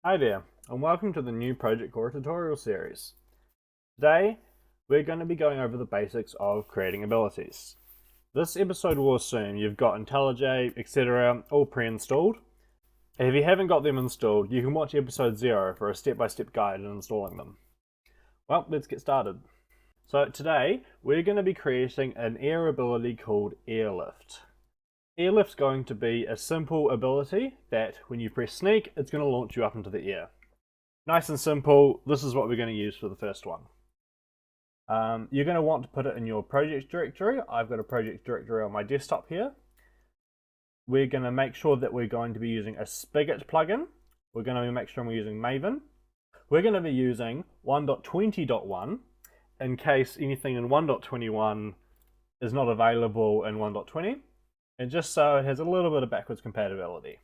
Hi there, and welcome to the new ProjectKorra tutorial series. Today, we're going to be going over the basics of creating abilities. This episode will assume you've got IntelliJ, etc. all pre-installed. If you haven't got them installed, you can watch episode 0 for a step-by-step guide in installing them. Well, let's get started. So today, we're going to be creating an air ability called Airlift. Airlift's going to be a simple ability that when you press sneak, it's going to launch you up into the air. Nice and simple. This is what we're going to use for the first one. You're going to want to put it in your project directory. I've got a project directory on my desktop here. We're going to make sure that we're going to be using a Spigot plugin. We're going to make sure we're using Maven. We're going to be using 1.20.1 in case anything in 1.21 is not available in 1.20. And just so it has a little bit of backwards compatibility.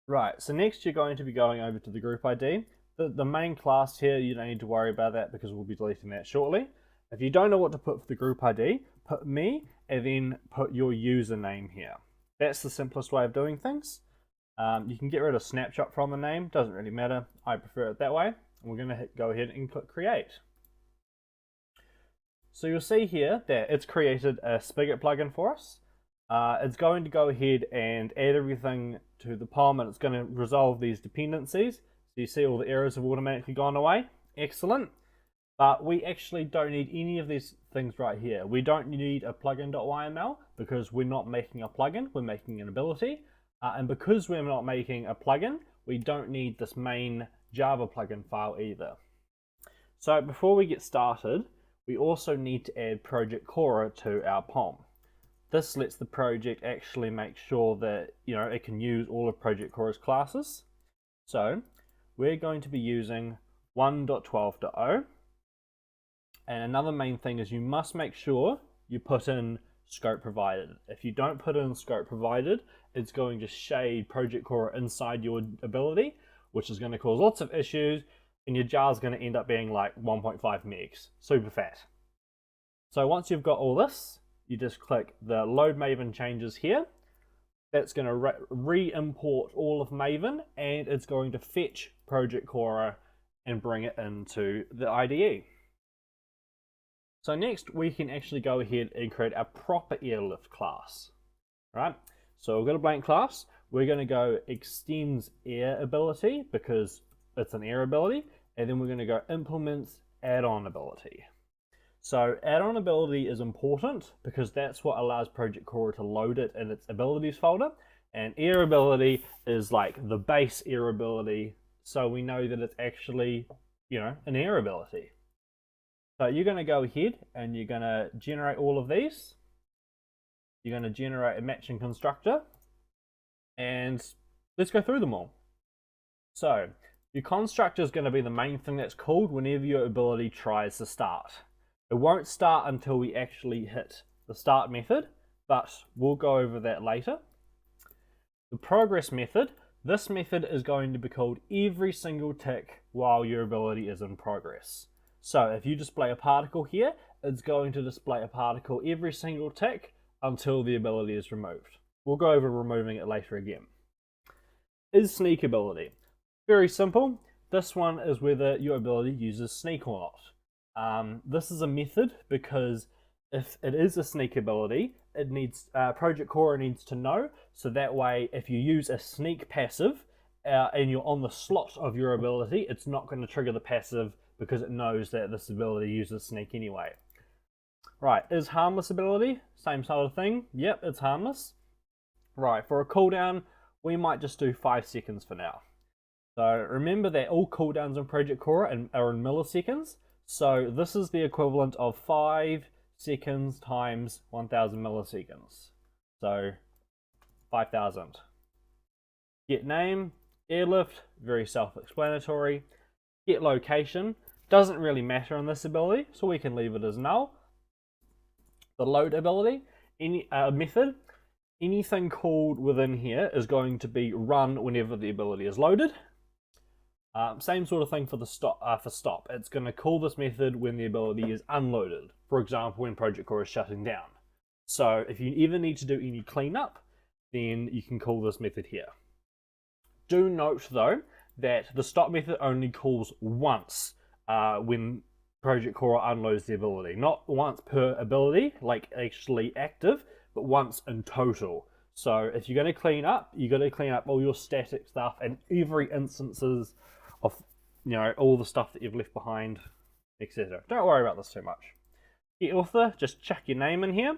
Right, so next you're going to be going over to the group ID. The main class here, you don't need to worry about that because we'll be deleting that shortly. If you don't know what to put for the group ID, put me and then put your username here. That's the simplest way of doing things. You can get rid of snapshot from the name, doesn't really matter. I prefer it that way. And we're going to go ahead and click create. So you'll see here that it's created a Spigot plugin for us. It's going to go ahead and add everything to the POM and it's going to resolve these dependencies. So you see all the errors have automatically gone away. Excellent. But we actually don't need any of these things right here. We don't need a plugin.yml because we're not making a plugin, we're making an ability. And because we're not making a plugin, we don't need this main Java plugin file either. So before we get started, we also need to add ProjectKorra to our POM. This lets the project actually make sure that it can use all of ProjectKorra's classes. So we're going to be using 1.12.0. And another main thing is you must make sure you put in scope provided. If you don't put in scope provided, it's going to shade ProjectKorra inside your ability, which is going to cause lots of issues, and your jar is going to end up being like 1.5 megs. Super fat. So once you've got all this, you just click the load Maven changes here. That's going to re-import all of Maven and it's going to fetch ProjectKorra and bring it into the IDE. So next we can actually go ahead and create a proper Airlift class. Right? So we've got a blank class. We're going to go extends air ability because it's an air ability, and then we're going to go implements add-on ability. So add-on ability is important because that's what allows ProjectKorra to load it in its abilities folder. And air ability is like the base air ability, so we know that it's actually, an air ability. So you're going to go ahead and you're going to generate all of these. You're going to generate a matching constructor. And let's go through them all. So your constructor is going to be the main thing that's called whenever your ability tries to start. It won't start until we actually hit the start method, but we'll go over that later. The progress method, this method is going to be called every single tick while your ability is in progress. So if you display a particle here, it's going to display a particle every single tick until the ability is removed. We'll go over removing it later again. Is sneak ability? Very simple. This one is whether your ability uses sneak or not. This is a method because if it is a sneak ability, it needs ProjectKorra needs to know, so that way if you use a sneak passive and you're on the slot of your ability, it's not going to trigger the passive because it knows that this ability uses sneak anyway. Right, is harmless ability? Same sort of thing. Yep, it's harmless. Right, for a cooldown, we might just do 5 seconds for now. So remember that all cooldowns in ProjectKorra are in milliseconds. So this is the equivalent of 5 seconds times 1000 milliseconds. So 5000. Get name, airlift, very self-explanatory. Get location, doesn't really matter in this ability, so we can leave it as null. The load ability, any method, anything called within here is going to be run whenever the ability is loaded. Same sort of thing for the stop. It's going to call this method when the ability is unloaded. For example, when ProjectKorra is shutting down. So if you ever need to do any cleanup, then you can call this method here. Do note though that the stop method only calls once when ProjectKorra unloads the ability. Not once per ability, like actually active, but once in total. So if you're going to clean up, you've got to clean up all your static stuff and every instances of, you know, all the stuff that you've left behind, etc. Don't worry about this too much. Get author, just chuck your name in here.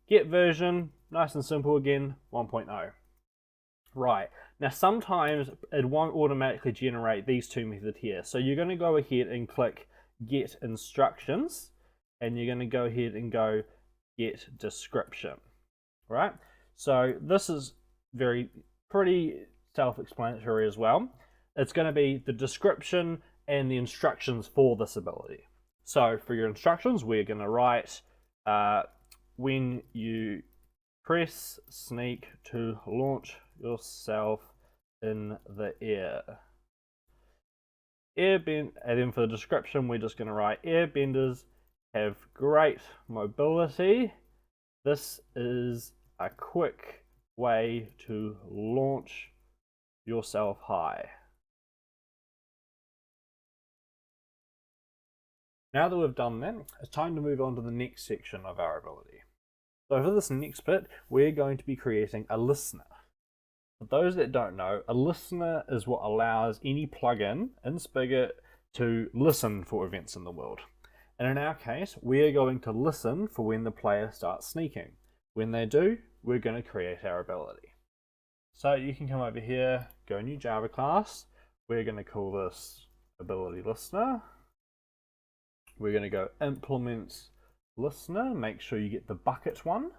Get version, nice and simple again, 1.0. Right, now sometimes it won't automatically generate these two methods here. So you're going to go ahead and click get instructions, and you're going to go ahead and go get description. Right, so this is pretty self-explanatory as well. It's going to be the description and the instructions for this ability. So for your instructions, we're going to write when you press sneak to launch yourself in the air. And then for the description, we're just going to write airbenders have great mobility. This is a quick way to launch yourself high. Now that we've done that, it's time to move on to the next section of our ability. So for this next bit, we're going to be creating a listener. For those that don't know, a listener is what allows any plugin in Spigot to listen for events in the world. And in our case, we're going to listen for when the player starts sneaking. When they do, we're going to create our ability. So you can come over here, go new Java class. We're going to call this ability listener. We're going to go implement listener, make sure you get the bucket one.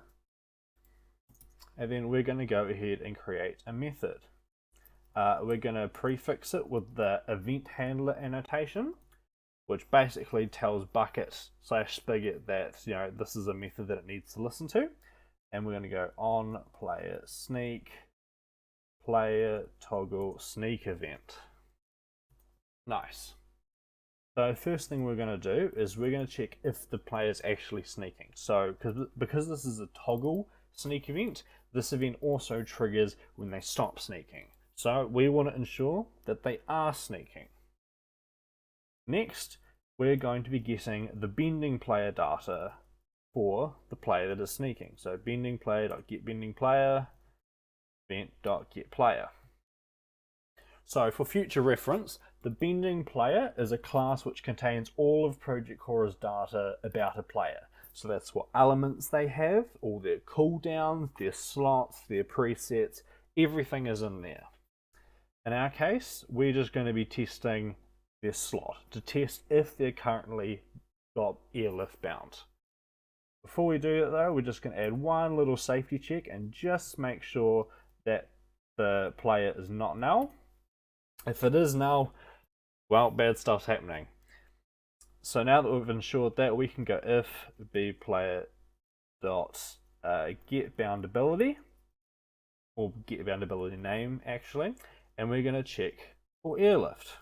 And then we're going to go ahead and create a method. We're going to prefix it with the event handler annotation, which basically tells bucket/spigot that, you know, this is a method that it needs to listen to. And we're going to go on player sneak, player toggle sneak event. Nice. So first thing we're going to do is we're going to check if the player is actually sneaking. So because this is a toggle sneak event, this event also triggers when they stop sneaking. So we want to ensure that they are sneaking. Next, we're going to be getting the bending player data for the player that is sneaking. So bending player.getBending player, event.get player. So for future reference, the bending player is a class which contains all of ProjectKorra's data about a player. So that's what elements they have, all their cooldowns, their slots, their presets, everything is in there. In our case, we're just going to be testing their slot to test if they're currently got airlift bound. Before we do that though, we're just going to add one little safety check and just make sure that the player is not null. If it is null, well, bad stuff's happening. So now that we've ensured that, we can go if bPlayer dot get bound ability, or get bound ability name actually, and we're going to check for airlift.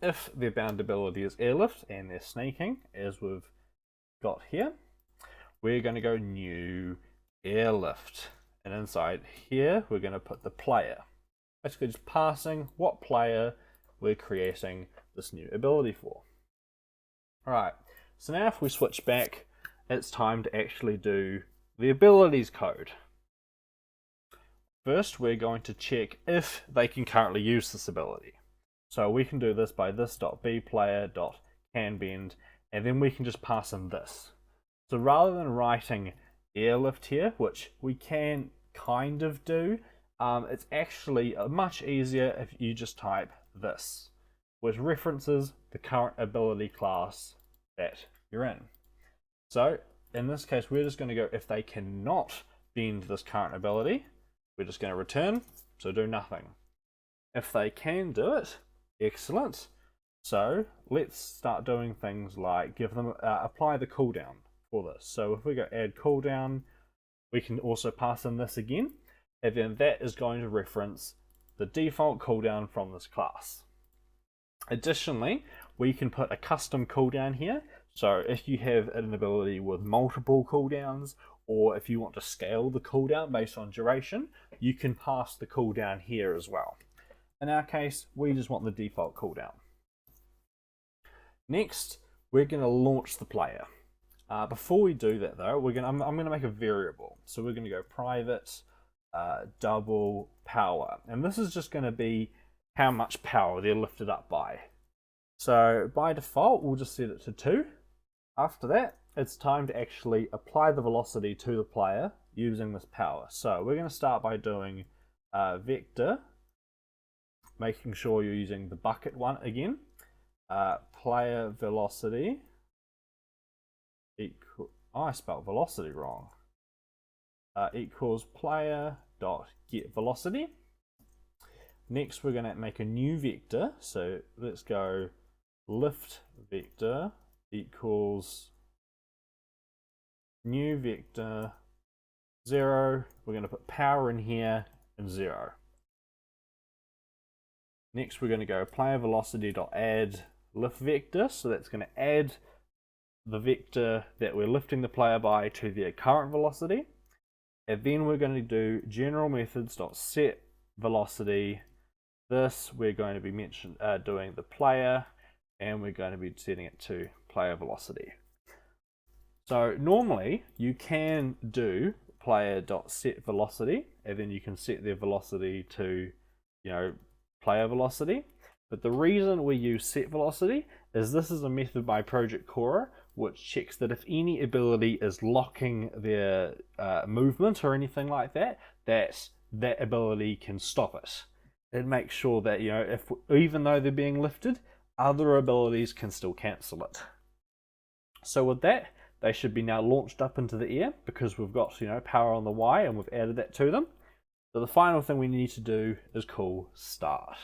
If their bound ability is airlift and they're sneaking, as we've got here, we're going to go new airlift, and inside here we're going to put the player. Basically just passing what player we're creating this new ability for. Alright, so now if we switch back, it's time to actually do the abilities code. First, we're going to check if they can currently use this ability. So we can do this by this.bplayer.canBend, and then we can just pass in this. So rather than writing airlift here, which we can kind of do, it's actually much easier if you just type this, which references the current ability class that you're in. So in this case, we're just going to go if they cannot bend this current ability, we're just going to return, so do nothing. If they can do it, excellent. So let's start doing things like give them apply the cooldown for this. So if we go add cooldown, we can also pass in this again, and then that is going to reference the default cooldown from this class. Additionally, we can put a custom cooldown here. So if you have an ability with multiple cooldowns, or if you want to scale the cooldown based on duration, you can pass the cooldown here as well. In our case, we just want the default cooldown. Next, we're going to launch the player. Before we do that though, I'm going to make a variable. So we're going to go private double power. And this is just going to be how much power they're lifted up by. So by default, we'll just set it to 2. After that, it's time to actually apply the velocity to the player using this power. So we're going to start by doing vector, making sure you're using the bucket one again. Player velocity equal, I spelled velocity wrong. Equals player dot get velocity. Next, we're going to make a new vector. So let's go lift vector equals new vector 0. We're going to put power in here and 0. Next, we're going to go player velocity dot add lift vector. So that's going to add the vector that we're lifting the player by to their current velocity. And then we're going to do general methods dot set velocity. This we're going to be doing the player, and we're going to be setting it to player velocity. So normally you can do player dot set velocity, and then you can set their velocity to, player velocity. But the reason we use set velocity is this is a method by ProjectKorra which checks that if any ability is locking their movement or anything like that, that ability can stop it. It makes sure that, even though they're being lifted, other abilities can still cancel it. So with that, they should be now launched up into the air because we've got, power on the Y and we've added that to them. So the final thing we need to do is call start.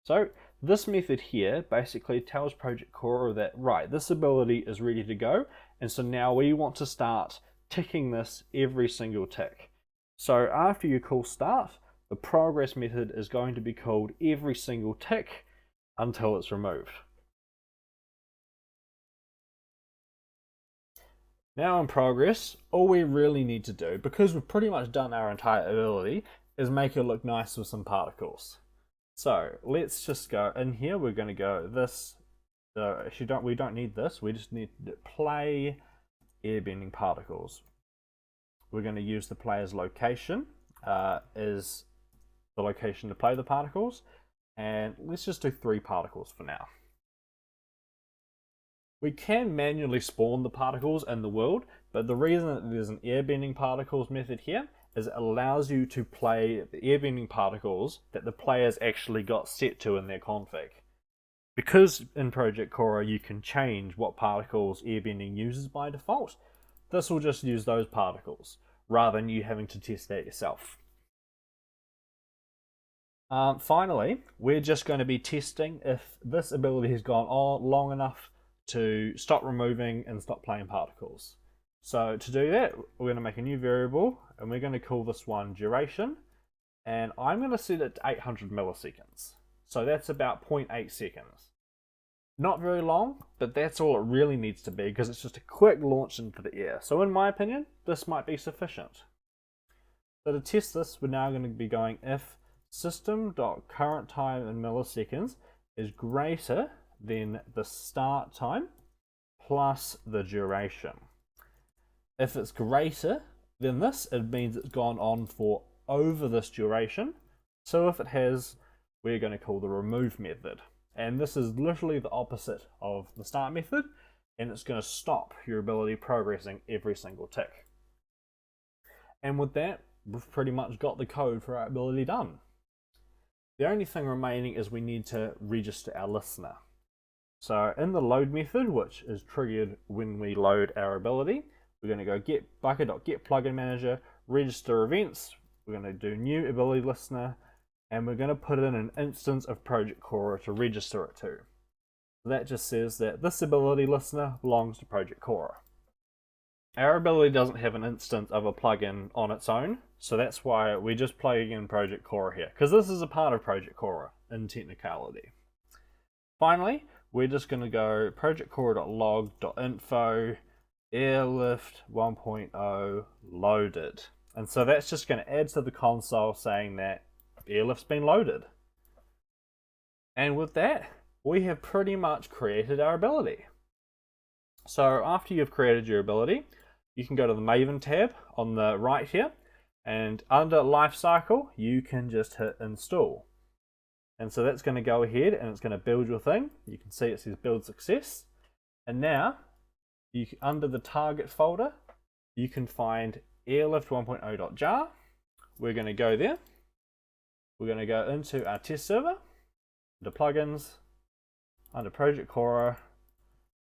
So this method here basically tells ProjectKorra that, right, this ability is ready to go. And so now we want to start ticking this every single tick. So after you call start, the progress method is going to be called every single tick until it's removed. Now in progress, all we really need to do, because we've pretty much done our entire ability, is make it look nice with some particles. So let's just go in here. We're going to go this. Actually, we don't need this. We just need to play airbending particles. We're going to use the player's location as the location to play the particles, and let's just do 3 particles for now. We can manually spawn the particles in the world, but the reason that there's an airbending particles method here is it allows you to play the airbending particles that the players actually got set to in their config. Because in ProjectKorra you can change what particles airbending uses by default, this will just use those particles, rather than you having to test that yourself. Finally, we're just going to be testing if this ability has gone on long enough to stop removing and stop playing particles. So to do that, we're going to make a new variable, and we're going to call this one duration, and I'm going to set it to 800 milliseconds. So that's about 0.8 seconds. Not very long, but that's all it really needs to be because it's just a quick launch into the air. So in my opinion, this might be sufficient. So to test this, we're now going to be going if system.currentTime in milliseconds is greater than the start time plus the duration. If it's greater than this, it means it's gone on for over this duration. So if it has, we're going to call the remove method. And this is literally the opposite of the start method, and it's going to stop your ability progressing every single tick. And with that, we've pretty much got the code for our ability done. The only thing remaining is we need to register our listener. So in the load method, which is triggered when we load our ability, we're going to go get bucket.getPluginManager, register events, we're going to do new ability listener, and we're going to put in an instance of ProjectKorra to register it to. So that just says that this ability listener belongs to ProjectKorra. Our ability doesn't have an instance of a plugin on its own, so that's why we're just plugging in ProjectKorra here, because this is a part of ProjectKorra in technicality. Finally, we're just going to go projectkorra.log.info airlift 1.0 loaded. And so that's just going to add to the console saying that airlift's been loaded. And with that, we have pretty much created our ability. So after you've created your ability, you can go to the Maven tab on the right here, and under Lifecycle, you can just hit Install. And so that's going to go ahead and it's going to build your thing. You can see it says Build Success. And now, under the Target folder, you can find Airlift 1.0.jar. We're going to go there. We're going to go into our test server, under Plugins, under ProjectKorra,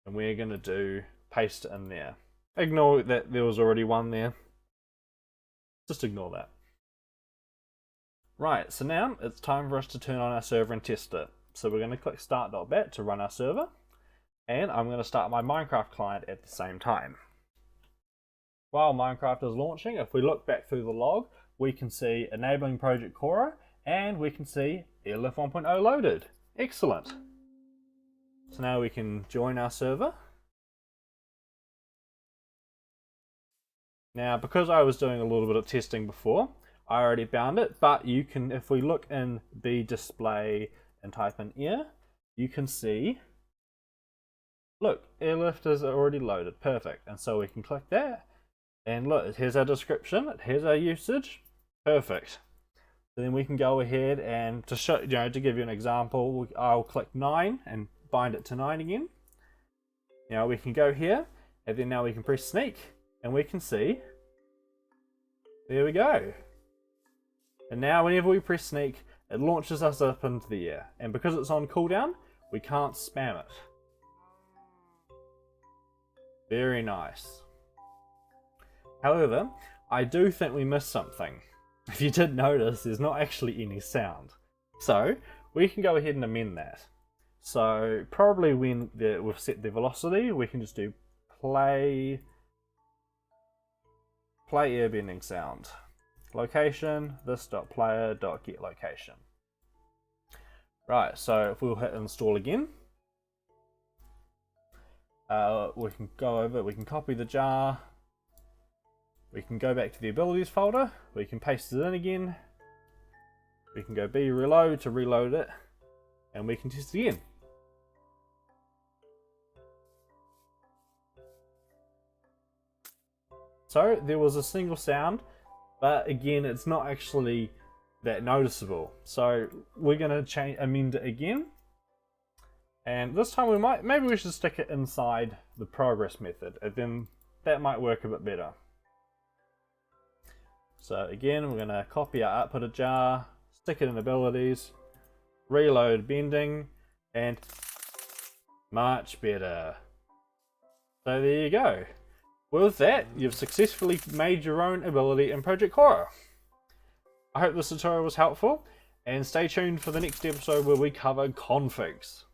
and we're going to paste it in there. Ignore that there was already one there. Just ignore that. Right, so now it's time for us to turn on our server and test it. So we're going to click start.bat to run our server, and I'm going to start my Minecraft client at the same time. While Minecraft is launching, if we look back through the log, we can see enabling ProjectKorra, and we can see Airlift 1.0 loaded. Excellent. So now we can join our server. Now, because I was doing a little bit of testing before, I already found it, but you can, if we look in the display and type in air, you can see, look, Airlift is already loaded, perfect. And so we can click that, and look, here's our description, here's our usage, perfect. So then we can go ahead and to show, to give you an example, I'll click 9 and bind it to 9 again. Now we can go here, and then now we can press sneak, and we can see, there we go. And now whenever we press sneak, it launches us up into the air. And because it's on cooldown, we can't spam it. Very nice. However, I do think we missed something. If you did notice, there's not actually any sound. So we can go ahead and amend that. So probably when we've set the velocity, we can just do play airbending sound. Location, this.player.get location. Right, so if we'll hit install again, we can go over, we can copy the jar, we can go back to the abilities folder, we can paste it in again, we can go B reload to reload it, and we can test it again. So there was a single sound, but again, it's not actually that noticeable. So we're going to amend it again. And this time maybe we should stick it inside the progress method, and then that might work a bit better. So again, we're going to copy our output jar, stick it in abilities, reload bending, and much better. So there you go. With that, you've successfully made your own ability in ProjectKorra. I hope this tutorial was helpful, and stay tuned for the next episode where we cover configs.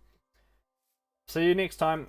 See you next time.